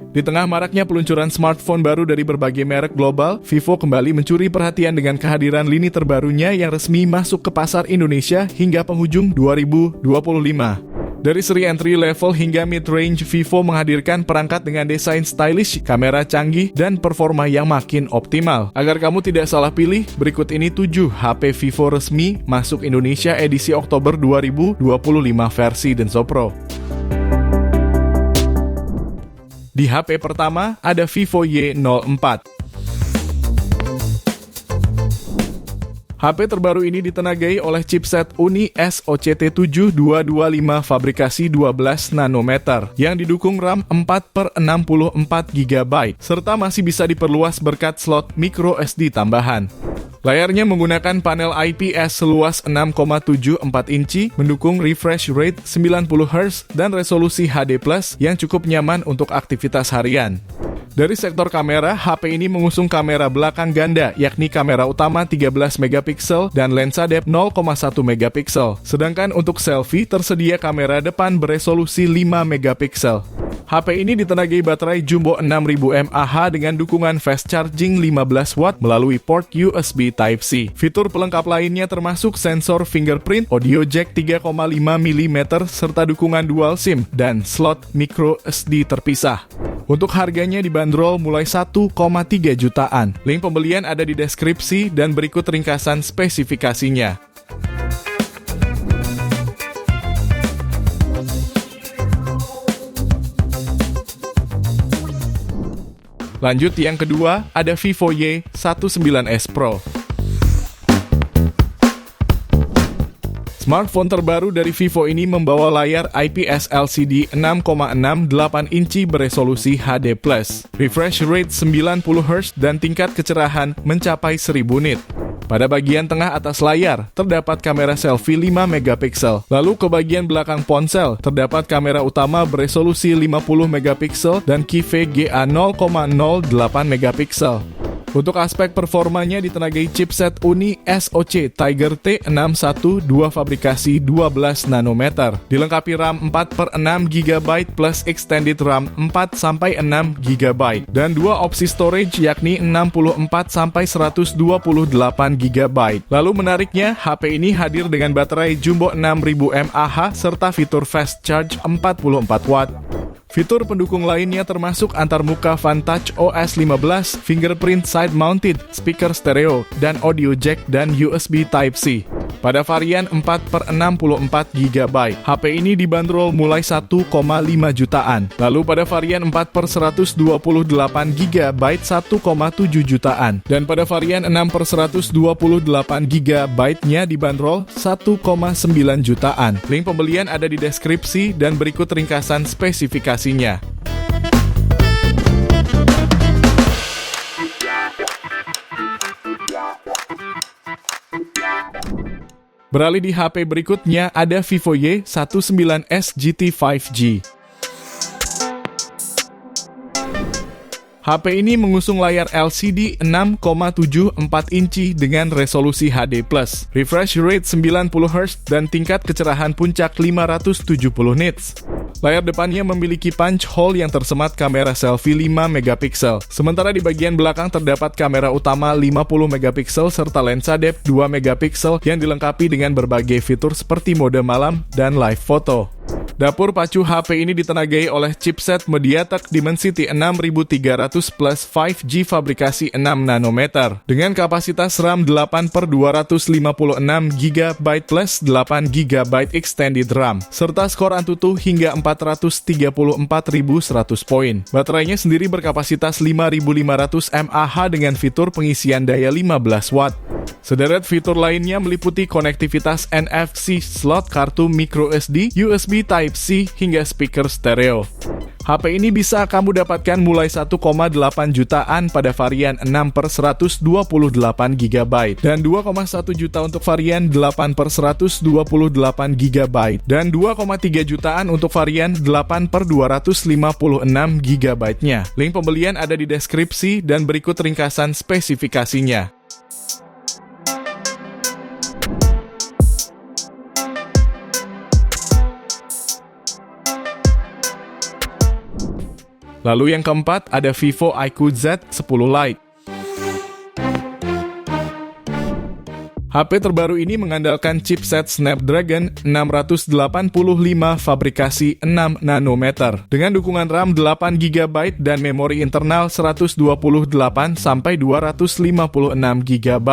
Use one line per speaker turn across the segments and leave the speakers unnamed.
Di tengah maraknya peluncuran smartphone baru dari berbagai merek global, Vivo kembali mencuri perhatian dengan kehadiran lini terbarunya yang resmi masuk ke pasar Indonesia hingga penghujung 2025. Dari seri entry level hingga mid-range, Vivo menghadirkan perangkat dengan desain stylish, kamera canggih, dan performa yang makin optimal. Agar kamu tidak salah pilih, berikut ini 7 HP Vivo resmi masuk Indonesia edisi Oktober 2025 versi Denso Pro. Di HP pertama, ada Vivo Y04. HP terbaru ini ditenagai oleh chipset Uni SOCT7225 fabrikasi 12 nanometer yang didukung RAM 4/64 GB serta masih bisa diperluas berkat slot micro SD tambahan. Layarnya menggunakan panel IPS seluas 6,74 inci, mendukung refresh rate 90 Hz dan resolusi HD+ yang cukup nyaman untuk aktivitas harian. Dari sektor kamera, HP ini mengusung kamera belakang ganda, yakni kamera utama 13 megapiksel dan lensa depth 0,1 megapiksel. Sedangkan untuk selfie, tersedia kamera depan beresolusi 5 megapiksel. HP ini ditenagai baterai jumbo 6000 mAh dengan dukungan fast charging 15 watt melalui port USB Type-C. Fitur pelengkap lainnya termasuk sensor fingerprint, audio jack 3,5 mm serta dukungan dual SIM dan slot micro SD terpisah. Untuk harganya dibanderol mulai 1,3 jutaan. Link pembelian ada di deskripsi dan berikut ringkasan spesifikasinya. Lanjut yang kedua, ada Vivo Y19s Pro. Smartphone terbaru dari Vivo ini membawa layar IPS LCD 6,68 inci beresolusi HD+, refresh rate 90 Hz dan tingkat kecerahan mencapai 1000 nit. Pada bagian tengah atas layar, terdapat kamera selfie 5 megapiksel. Lalu ke bagian belakang ponsel, terdapat kamera utama beresolusi 50 megapiksel dan Kive GA 0,08 megapiksel. Untuk aspek performanya ditenagai chipset Uni SoC Tiger T612 fabrikasi 12 nanometer. Dilengkapi RAM 4/6 GB plus extended RAM 4/6 GB dan dua opsi storage yakni 64/128 GB. Lalu menariknya, HP ini hadir dengan baterai jumbo 6000 mAh serta fitur fast charge 44 watt. Fitur pendukung lainnya termasuk antarmuka Vantage OS 15, fingerprint side-mounted, speaker stereo, dan audio jack dan USB Type-C. Pada varian 4/64 GB, HP ini dibanderol mulai 1,5 jutaan. Lalu pada varian 4/128 GB, 1,7 jutaan. Dan pada varian 6/128 GB-nya dibanderol 1,9 jutaan. Link pembelian ada di deskripsi dan berikut ringkasan spesifikasi. Beralih di HP berikutnya ada Vivo Y19s GT 5G. HP ini mengusung layar LCD 6,74 inci dengan resolusi HD+, refresh rate 90 Hz dan tingkat kecerahan puncak 570 nits. Layar depannya memiliki punch hole yang tersemat kamera selfie 5 megapiksel. Sementara di bagian belakang terdapat kamera utama 50 megapiksel serta lensa depth 2 megapiksel yang dilengkapi dengan berbagai fitur seperti mode malam dan live photo. Dapur pacu HP ini ditenagai oleh chipset MediaTek Dimensity 6300 plus 5G fabrikasi 6 nanometer dengan kapasitas RAM 8/256 GB plus 8 GB extended RAM serta skor Antutu hingga 434.100 poin. Baterainya sendiri berkapasitas 5.500 mAh dengan fitur pengisian daya 15 watt. Sederet fitur lainnya meliputi konektivitas NFC, slot kartu microSD, USB Type-C, hingga speaker stereo. HP ini bisa kamu dapatkan mulai 1,8 jutaan pada varian 6/128 GB dan 2,1 juta untuk varian 8/128 GB dan 2,3 jutaan untuk varian 8/256 GB-nya. Link pembelian ada di deskripsi dan berikut ringkasan spesifikasinya. Lalu yang keempat ada Vivo IQ Z10 Lite. HP terbaru ini mengandalkan chipset Snapdragon 685 fabrikasi 6 nanometer dengan dukungan RAM 8GB dan memori internal 128-256 GB.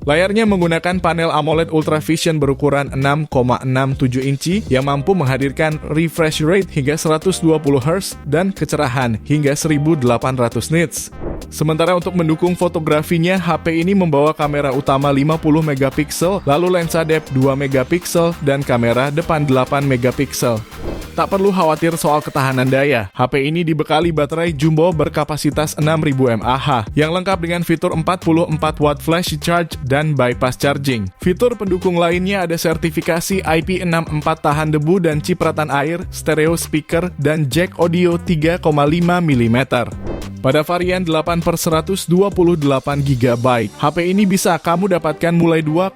Layarnya menggunakan panel AMOLED Ultra Vision berukuran 6,67 inci yang mampu menghadirkan refresh rate hingga 120Hz dan kecerahan hingga 1800 nits. Sementara untuk mendukung fotografinya, HP ini membawa kamera utama 50 megapiksel, lalu lensa depth 2 megapiksel dan kamera depan 8 megapiksel. Tak perlu khawatir soal ketahanan daya. HP ini dibekali baterai jumbo berkapasitas 6000 mAh yang lengkap dengan fitur 44 watt flash charge dan bypass charging. Fitur pendukung lainnya ada sertifikasi IP64 tahan debu dan cipratan air, stereo speaker, dan jack audio 3,5 mm. Pada varian 8/128GB, HP ini bisa kamu dapatkan mulai 2,4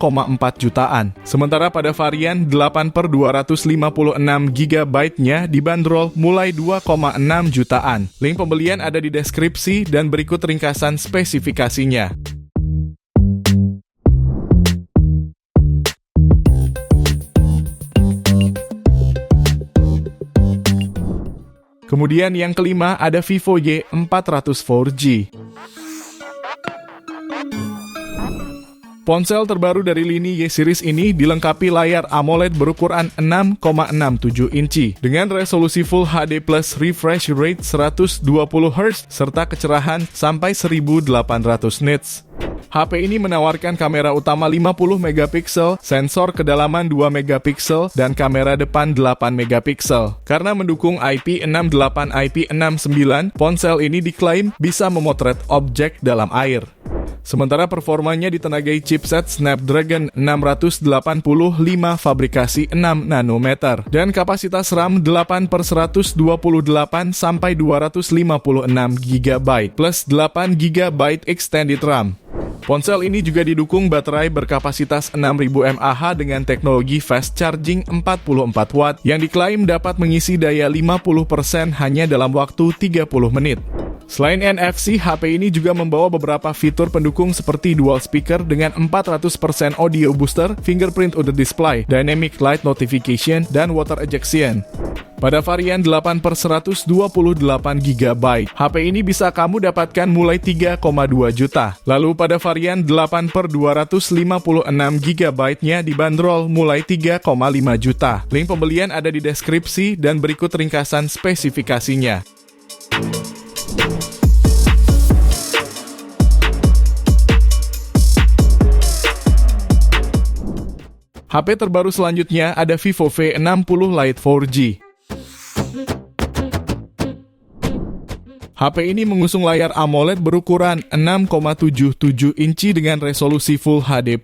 jutaan. Sementara pada varian 8/256GB-nya dibanderol mulai 2,6 jutaan. Link pembelian ada di deskripsi dan berikut ringkasan spesifikasinya. Kemudian yang kelima ada Vivo Y400 4G. Ponsel terbaru dari lini Y-series ini dilengkapi layar AMOLED berukuran 6,67 inci dengan resolusi Full HD plus refresh rate 120Hz serta kecerahan sampai 1800 nits. HP ini menawarkan kamera utama 50 megapiksel, sensor kedalaman 2 megapiksel, dan kamera depan 8 megapiksel. Karena mendukung IP68 IP69, ponsel ini diklaim bisa memotret objek dalam air. Sementara performanya ditenagai chipset Snapdragon 685 fabrikasi 6 nanometer dan kapasitas RAM 8/128 sampai 256 GB plus 8 GB extended RAM. Ponsel ini juga didukung baterai berkapasitas 6000 mAh dengan teknologi fast charging 44 watt yang diklaim dapat mengisi daya 50% hanya dalam waktu 30 menit. Selain NFC, HP ini juga membawa beberapa fitur pendukung seperti dual speaker dengan 400% audio booster, fingerprint on the display, dynamic light notification, dan water ejection. Pada varian 8/128GB, HP ini bisa kamu dapatkan mulai 3,2 juta. Lalu pada varian 8/256GB-nya dibanderol mulai 3,5 juta. Link pembelian ada di deskripsi dan berikut ringkasan spesifikasinya. HP terbaru selanjutnya ada Vivo V60 Lite 4G. HP ini mengusung layar AMOLED berukuran 6,77 inci dengan resolusi Full HD+,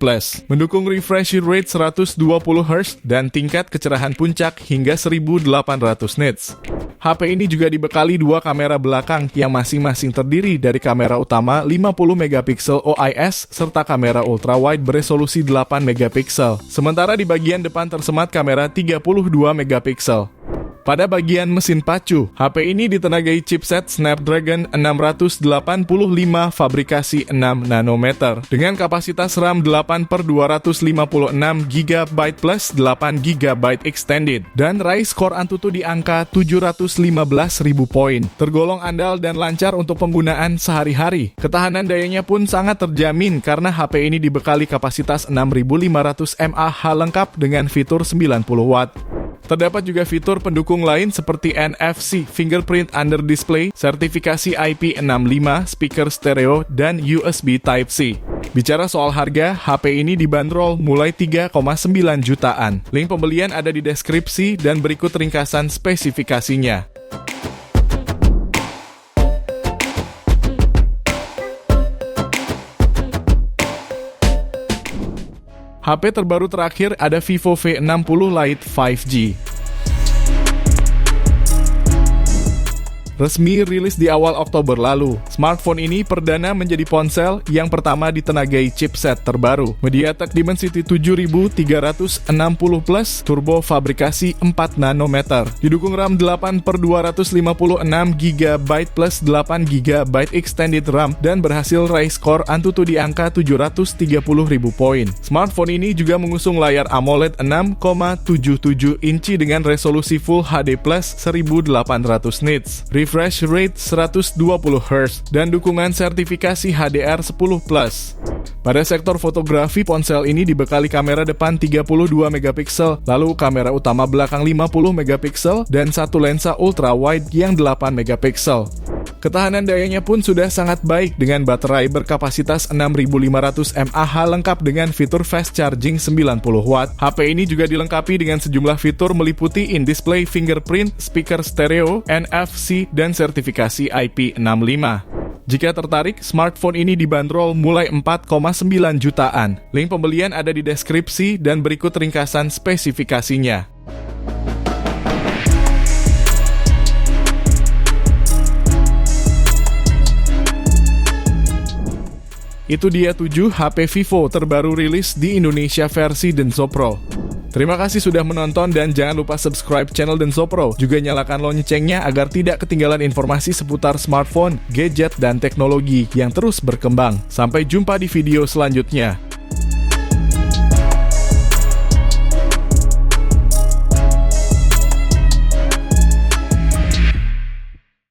mendukung refresh rate 120Hz dan tingkat kecerahan puncak hingga 1800 nits. HP ini juga dibekali dua kamera belakang yang masing-masing terdiri dari kamera utama 50 megapiksel OIS serta kamera ultrawide beresolusi 8 megapiksel. Sementara di bagian depan tersemat kamera 32 megapiksel. Pada bagian mesin pacu, HP ini ditenagai chipset Snapdragon 685 fabrikasi 6 nanometer dengan kapasitas RAM 8/256GB plus 8GB extended dan raih skor Antutu di angka 715.000 poin. Tergolong andal dan lancar untuk penggunaan sehari-hari. Ketahanan dayanya pun sangat terjamin karena HP ini dibekali kapasitas 6500 mAh lengkap dengan fitur 90 watt. Terdapat juga fitur pendukung lain seperti NFC, fingerprint under display, sertifikasi IP65, speaker stereo, dan USB Type-C. Bicara soal harga, HP ini dibanderol mulai 3,9 jutaan. Link pembelian ada di deskripsi dan berikut ringkasan spesifikasinya. HP terbaru terakhir ada Vivo V60 Lite 5G. resmi rilis di awal Oktober lalu. Smartphone ini perdana menjadi ponsel yang pertama ditenagai chipset terbaru MediaTek Dimensity 7360 Plus turbo fabrikasi 4 nanometer. Didukung RAM 8/256 GB plus 8 GB extended RAM dan berhasil raih skor Antutu di angka 730.000 poin. Smartphone ini juga mengusung layar AMOLED 6,77 inci dengan resolusi Full HD Plus 1800 nits, refresh rate 120 Hz, dan dukungan sertifikasi HDR10+. Pada sektor fotografi, ponsel ini dibekali kamera depan 32 megapiksel, lalu kamera utama belakang 50 megapiksel, dan satu lensa ultra wide yang 8 megapiksel. Ketahanan dayanya pun sudah sangat baik dengan baterai berkapasitas 6500 mAh lengkap dengan fitur fast charging 90 watt. HP ini juga dilengkapi dengan sejumlah fitur meliputi in-display fingerprint, speaker stereo, NFC, dan sertifikasi IP65. Jika tertarik, smartphone ini dibanderol mulai 4,9 jutaan. Link pembelian ada di deskripsi dan berikut ringkasan spesifikasinya. Itu dia 7 HP Vivo terbaru rilis di Indonesia versi Denso Pro. Terima kasih sudah menonton dan jangan lupa subscribe channel Denso Pro. Juga nyalakan loncengnya agar tidak ketinggalan informasi seputar smartphone, gadget, dan teknologi yang terus berkembang. Sampai jumpa di video selanjutnya.